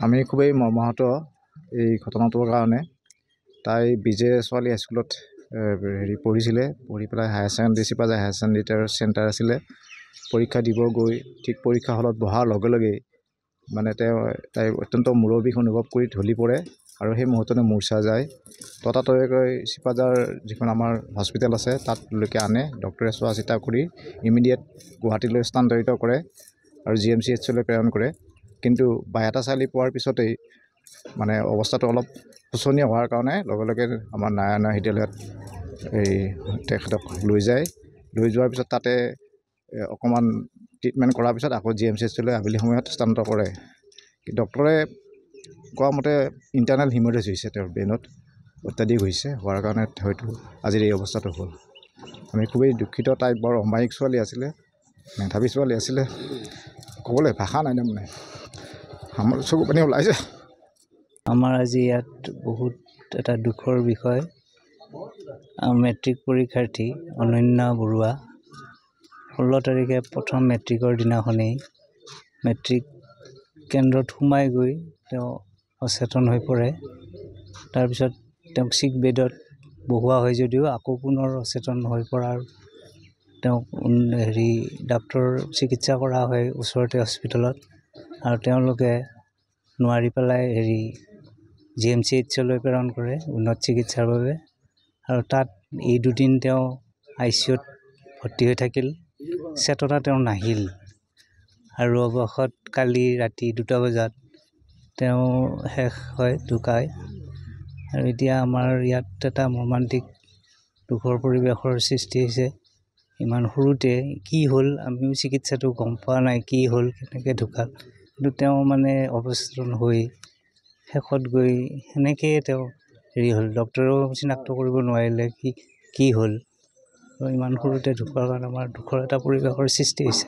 আমি খুবেই মৰ্মাহত এই ঘটনাটোৰ কাৰণে। তাই বিজে ছোৱালী হাইস্কুলত পঢ়িছিলে, পঢ়ি পেলাই higher secondary Sipajhar higher secondary centre আছিলে। পৰীক্ষা দিব গৈ ঠিক পৰীক্ষা হলত বহাৰ লগে লগেই মানে তাই অত্যন্ত মূৰৰ বিষ অনুভৱ কৰি ঢলি পৰে আৰু সেই মুহূৰ্ততে মূৰ্ছা যায়। ততাতৈয়াকৈ চিপাঝাৰ যিখন আমাৰ হস্পিটেল আছে তাতলৈকে আনে। ডক্টৰে চোৱা চিতা কৰি ইমিডিয়েট গুৱাহাটীলৈ স্থানান্তৰিত কৰে আৰু GMCHলৈ প্ৰেৰণ কৰে। কিন্তু বায়'ডাটা চালি পোৱাৰ পিছতেই মানে অৱস্থাটো অলপ শোচনীয় হোৱাৰ কাৰণে লগে লগে আমাৰ নাৰায়ণ হৃদয়ালয়ত তেখেতক লৈ যায়। লৈ যোৱাৰ পিছত তাতে অকণমান ট্ৰিটমেণ্ট কৰাৰ পিছত আকৌ GMCHলৈ আবেলি সময়ত স্থানান্তৰ কৰে। ডক্টৰে কোৱা মতে ইণ্টাৰনেল হিমৰেজ হৈছে, তেওঁৰ ব্ৰেইনত অত্যাধিক হোৱাৰ কাৰণে হয়তো আজিৰ এই অৱস্থাটো হ'ল। আমি খুবেই দুখিত। তাই বৰ অমায়িক ছোৱালী আছিলে, মেধাৱী ছোৱালী আছিলে, ক'বলৈ ভাষা নাই তাৰমানে, আমাৰ চকু পানী ওলাইছে। আমাৰ আজি ইয়াত বহুত এটা দুখৰ বিষয়। মেট্ৰিক পৰীক্ষাৰ্থী অনন্যা বৰুৱা 16 তাৰিখে প্ৰথম মেট্ৰিকৰ দিনাখনেই মেট্ৰিক কেন্দ্ৰত সোমাই গৈ তেওঁ অচেতন হৈ পৰে। তাৰপিছত তেওঁক চিক বেডত বহুৱা হয় যদিও আকৌ পুনৰ অচেতন হৈ পৰাৰ তেওঁক ডাক্তৰৰ চিকিৎসা কৰা হয় ওচৰতে হস্পিটেলত, আৰু তেওঁলোকে নোৱাৰি পেলাই GMCHলৈ প্ৰেৰণ কৰে উন্নত চিকিৎসাৰ বাবে। আৰু তাত এই দুদিন তেওঁ ICUত ভৰ্তি হৈ থাকিল। চেতনা তেওঁ নাহিল আৰু অৱশেষত কালি ৰাতি 2টা বজাত তেওঁ শেষ হয়, ঢুকায়। আৰু এতিয়া আমাৰ ইয়াত এটা মৰ্মান্তিক দুখৰ পৰিৱেশৰ সৃষ্টি হৈছে। ইমান সৰুতে কি হ'ল, আমিও চিকিৎসাটো গম পোৱা নাই কি হ'ল, কেনেকৈ ঢুকাল, কিন্তু তেওঁ মানে অৱচেতন হৈ শেষত গৈ সেনেকৈয়ে তেওঁ হ'ল। ডক্টৰেও চিনাক্ত কৰিব নোৱাৰিলে কি হ'ল। ইমান সৰুতে ঢুকোৱাৰ কাৰণে আমাৰ দুখৰ এটা পৰিৱেশৰ সৃষ্টি হৈছে।